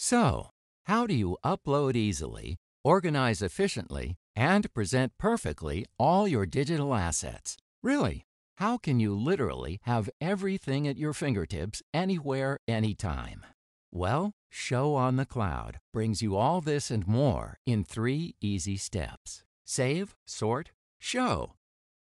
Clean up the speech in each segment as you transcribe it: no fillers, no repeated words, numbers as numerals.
So, how do you upload easily, organize efficiently, and present perfectly all your digital assets? Really, how can you literally have everything at your fingertips anywhere, anytime? Well, Show on the Cloud brings you all this and more in 3 easy steps. Save, sort, show.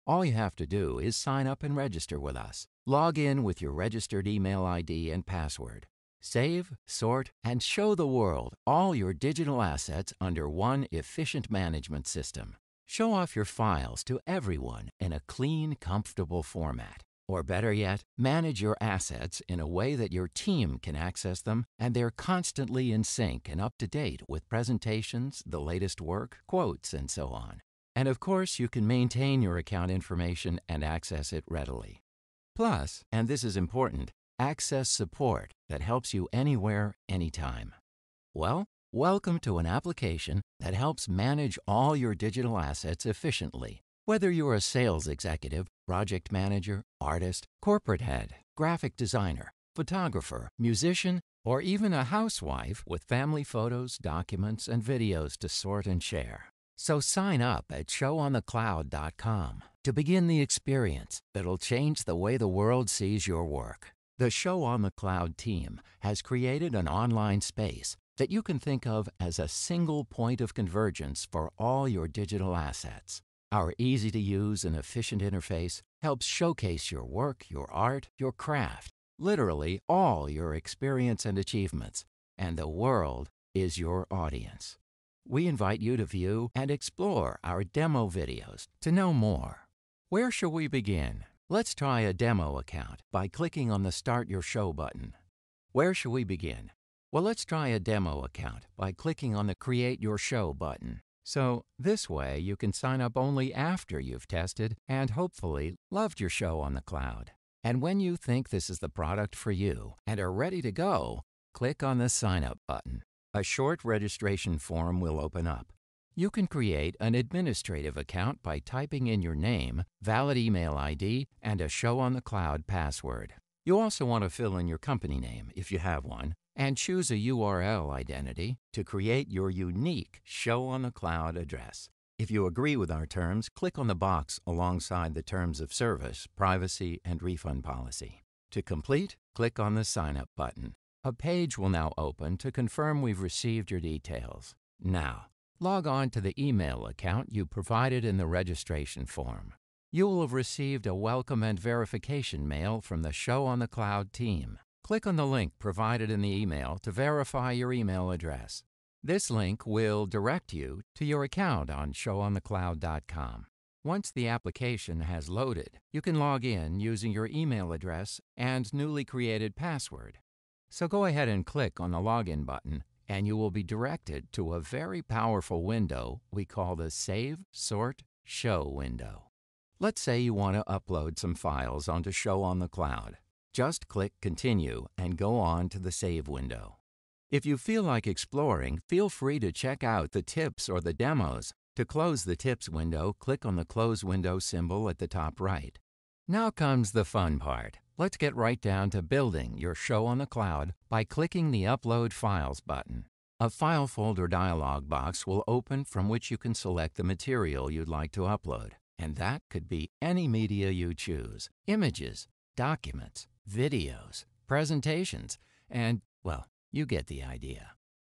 All you have to do is sign up and register with us. Log in with your registered email ID and password. Save, sort, and show the world all your digital assets under one efficient management system. Show off your files to everyone in a clean, comfortable format. Or better yet, manage your assets in a way that your team can access them and they're constantly in sync and up to date with presentations, the latest work, quotes, and so on. And of course, you can maintain your account information and access it readily. Plus, and this is important, access support that helps you anywhere, anytime. Well, welcome to an application that helps manage all your digital assets efficiently. Whether you're a sales executive, project manager, artist, corporate head, graphic designer, photographer, musician, or even a housewife with family photos, documents, and videos to sort and share. So sign up at showonthecloud.com to begin the experience that'll change the way the world sees your work. The Show on the Cloud team has created an online space that you can think of as a single point of convergence for all your digital assets. Our easy-to-use and efficient interface helps showcase your work, your art, your craft, literally all your experience and achievements, and the world is your audience. We invite you to view and explore our demo videos to know more. Where shall we begin? Let's try a demo account by clicking on the Start Your Show button. Where shall we begin? Well, let's try a demo account by clicking on the Create Your Show button. So this way you can sign up only after you've tested and hopefully loved your show on the cloud. And when you think this is the product for you and are ready to go, click on the Sign Up button. A short registration form will open up. You can create an administrative account by typing in your name, valid email ID, and a Show on the Cloud password. You also want to fill in your company name if you have one, and choose a URL identity to create your unique Show on the Cloud address. If you agree with our terms, click on the box alongside the Terms of Service, Privacy, and Refund Policy. To complete, click on the Sign Up button. A page will now open to confirm we've received your details. Now, log on to the email account you provided in the registration form. You will have received a welcome and verification mail from the Show on the Cloud team. Click on the link provided in the email to verify your email address. This link will direct you to your account on showonthecloud.com. Once the application has loaded, you can log in using your email address and newly created password. So go ahead and click on the Login button, and you will be directed to a very powerful window we call the Save, Sort, Show window. Let's say you want to upload some files onto Show on the Cloud. Just click Continue and go on to the Save window. If you feel like exploring, feel free to check out the tips or the demos. To close the tips window, click on the Close window symbol at the top right. Now comes the fun part. Let's get right down to building your Show on the Cloud by clicking the Upload Files button. A file folder dialog box will open from which you can select the material you'd like to upload. And that could be any media you choose: images, documents, videos, presentations, and, well, you get the idea.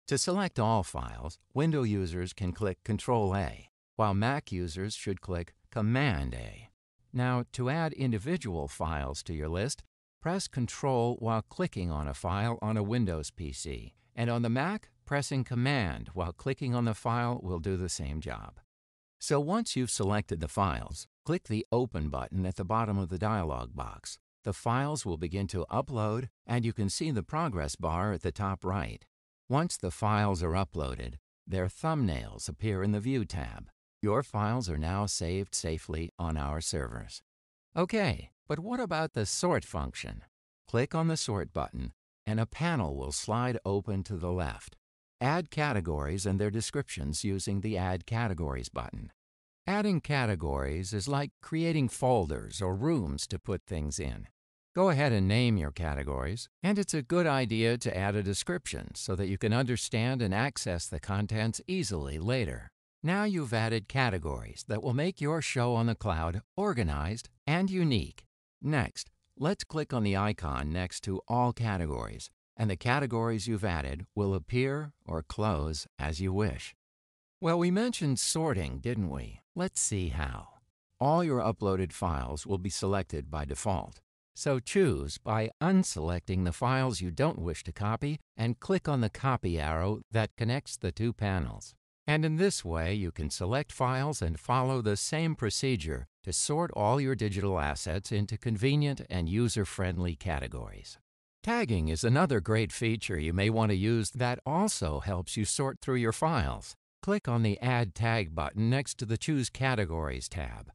To select all files, Windows users can click Control-A, while Mac users should click Command-A. Now, to add individual files to your list, press Control while clicking on a file on a Windows PC, and on the Mac, pressing Command while clicking on the file will do the same job. So once you've selected the files, click the Open button at the bottom of the dialog box. The files will begin to upload, and you can see the progress bar at the top right. Once the files are uploaded, their thumbnails appear in the View tab. Your files are now saved safely on our servers. Okay, but what about the Sort function? Click on the Sort button, and a panel will slide open to the left. Add categories and their descriptions using the Add Categories button. Adding categories is like creating folders or rooms to put things in. Go ahead and name your categories, and it's a good idea to add a description so that you can understand and access the contents easily later. Now you've added categories that will make your show on the cloud organized and unique. Next, let's click on the icon next to All Categories, and the categories you've added will appear or close as you wish. Well, we mentioned sorting, didn't we? Let's see how. All your uploaded files will be selected by default. So choose by unselecting the files you don't wish to copy and click on the copy arrow that connects the two panels. And in this way, you can select files and follow the same procedure to sort all your digital assets into convenient and user-friendly categories. Tagging is another great feature you may want to use that also helps you sort through your files. Click on the Add Tag button next to the Choose Categories tab.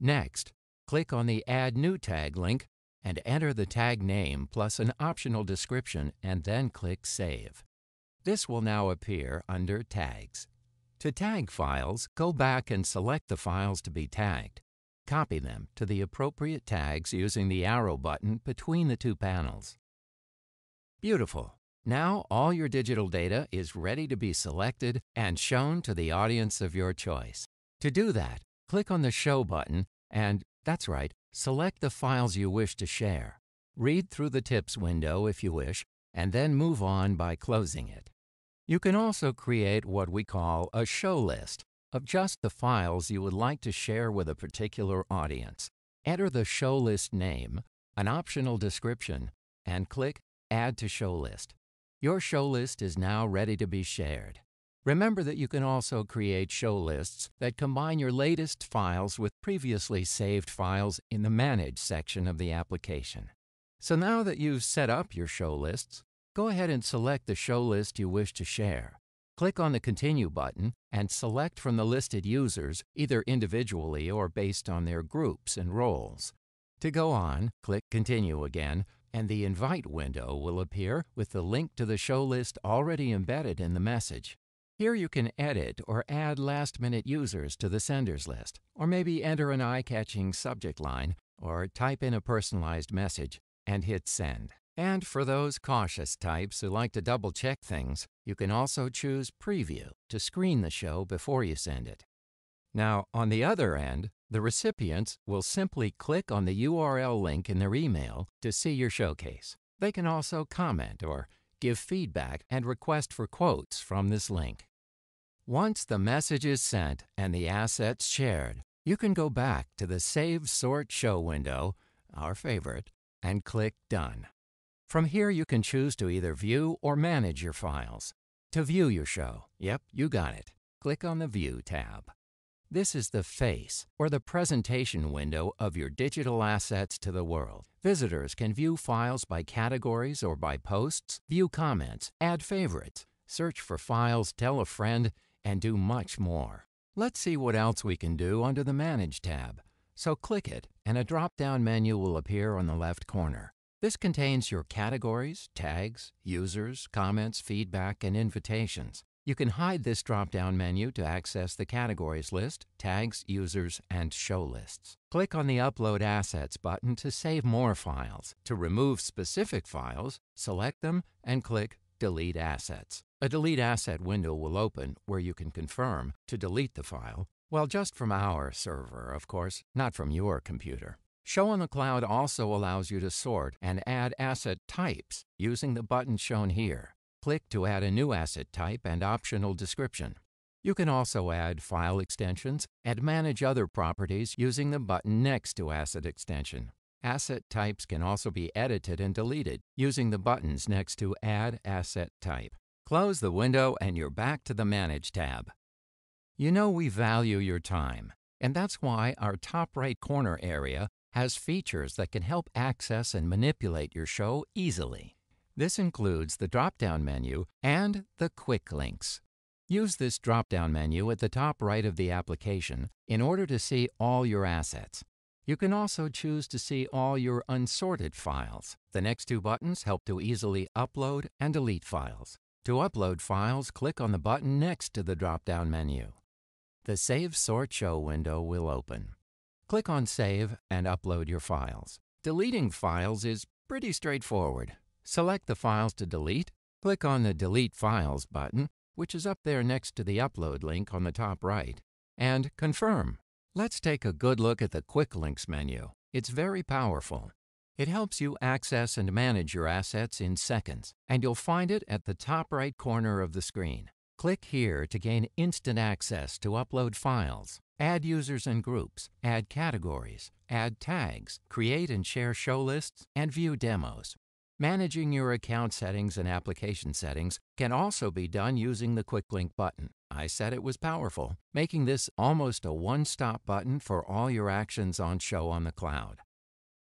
Next, click on the Add New Tag link and enter the tag name plus an optional description and then click Save. This will now appear under Tags. To tag files, go back and select the files to be tagged. Copy them to the appropriate tags using the arrow button between the two panels. Beautiful! Now all your digital data is ready to be selected and shown to the audience of your choice. To do that, click on the Show button and, that's right, select the files you wish to share. Read through the tips window if you wish, and then move on by closing it. You can also create what we call a show list of just the files you would like to share with a particular audience. Enter the show list name, an optional description, and click Add to Show List. Your show list is now ready to be shared. Remember that you can also create show lists that combine your latest files with previously saved files in the Manage section of the application. So now that you've set up your show lists, go ahead and select the show list you wish to share. Click on the Continue button and select from the listed users, either individually or based on their groups and roles. To go on, click Continue again, and the Invite window will appear with the link to the show list already embedded in the message. Here you can edit or add last-minute users to the senders list, or maybe enter an eye-catching subject line, or type in a personalized message and hit Send. And for those cautious types who like to double-check things, you can also choose Preview to screen the show before you send it. Now, on the other end, the recipients will simply click on the URL link in their email to see your showcase. They can also comment or give feedback and request for quotes from this link. Once the message is sent and the assets shared, you can go back to the Save Sort Show window, our favorite, and click Done. From here, you can choose to either view or manage your files. To view your show, yep, you got it. Click on the View tab. This is the face, or the presentation window of your digital assets to the world. Visitors can view files by categories or by posts, view comments, add favorites, search for files, tell a friend, and do much more. Let's see what else we can do under the Manage tab. So click it, and a drop-down menu will appear on the left corner. This contains your categories, tags, users, comments, feedback, and invitations. You can hide this drop-down menu to access the categories list, tags, users, and show lists. Click on the Upload Assets button to save more files. To remove specific files, select them and click Delete Assets. A Delete Asset window will open where you can confirm to delete the file. Well, just from our server, of course, not from your computer. Show on the Cloud also allows you to sort and add asset types using the button shown here. Click to add a new asset type and optional description. You can also add file extensions and manage other properties using the button next to Asset Extension. Asset types can also be edited and deleted using the buttons next to Add Asset Type. Close the window and you're back to the Manage tab. You know we value your time, and that's why our top right corner area has features that can help access and manipulate your show easily. This includes the drop-down menu and the Quick Links. Use this drop-down menu at the top right of the application in order to see all your assets. You can also choose to see all your unsorted files. The next two buttons help to easily upload and delete files. To upload files, click on the button next to the drop-down menu. The Save Sort Show window will open. Click on Save and upload your files. Deleting files is pretty straightforward. Select the files to delete, click on the Delete Files button, which is up there next to the Upload link on the top right, and confirm. Let's take a good look at the Quick Links menu. It's very powerful. It helps you access and manage your assets in seconds, and you'll find it at the top right corner of the screen. Click here to gain instant access to upload files, add users and groups, add categories, add tags, create and share show lists, and view demos. Managing your account settings and application settings can also be done using the Quick Link button. I said it was powerful, making this almost a one-stop button for all your actions on Show on the Cloud.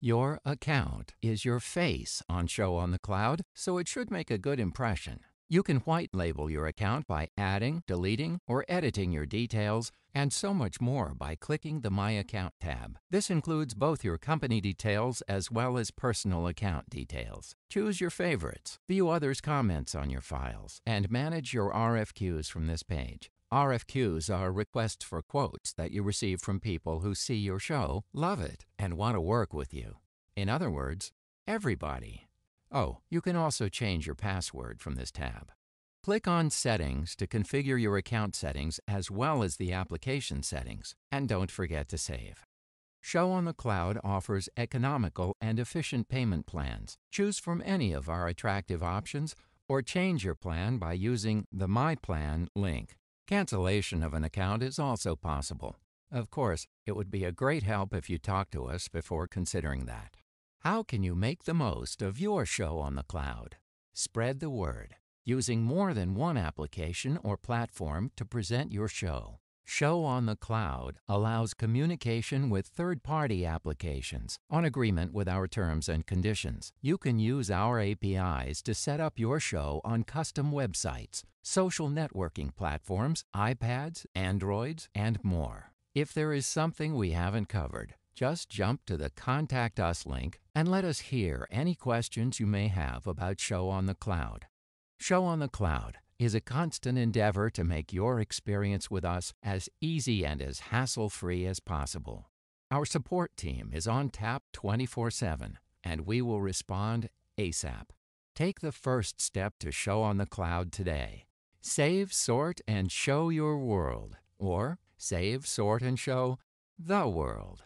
Your account is your face on Show on the Cloud, so it should make a good impression. You can white label your account by adding, deleting, or editing your details, and so much more by clicking the My Account tab. This includes both your company details as well as personal account details. Choose your favorites, view others' comments on your files, and manage your RFQs from this page. RFQs are requests for quotes that you receive from people who see your show, love it, and want to work with you. In other words, everybody. Oh, you can also change your password from this tab. Click on Settings to configure your account settings as well as the application settings, and don't forget to save. Show on the Cloud offers economical and efficient payment plans. Choose from any of our attractive options or change your plan by using the My Plan link. Cancellation of an account is also possible. Of course, it would be a great help if you talk to us before considering that. How can you make the most of your show on the cloud? Spread the word using more than one application or platform to present your show. Show on the Cloud allows communication with third-party applications on agreement with our terms and conditions. You can use our APIs to set up your show on custom websites, social networking platforms, iPads, Androids, and more. If there is something we haven't covered, just jump to the Contact Us link and let us hear any questions you may have about Show on the Cloud. Show on the Cloud is a constant endeavor to make your experience with us as easy and as hassle-free as possible. Our support team is on tap 24/7, and we will respond ASAP. Take the first step to Show on the Cloud today. Save, sort, and show your world, or save, sort, and show the world.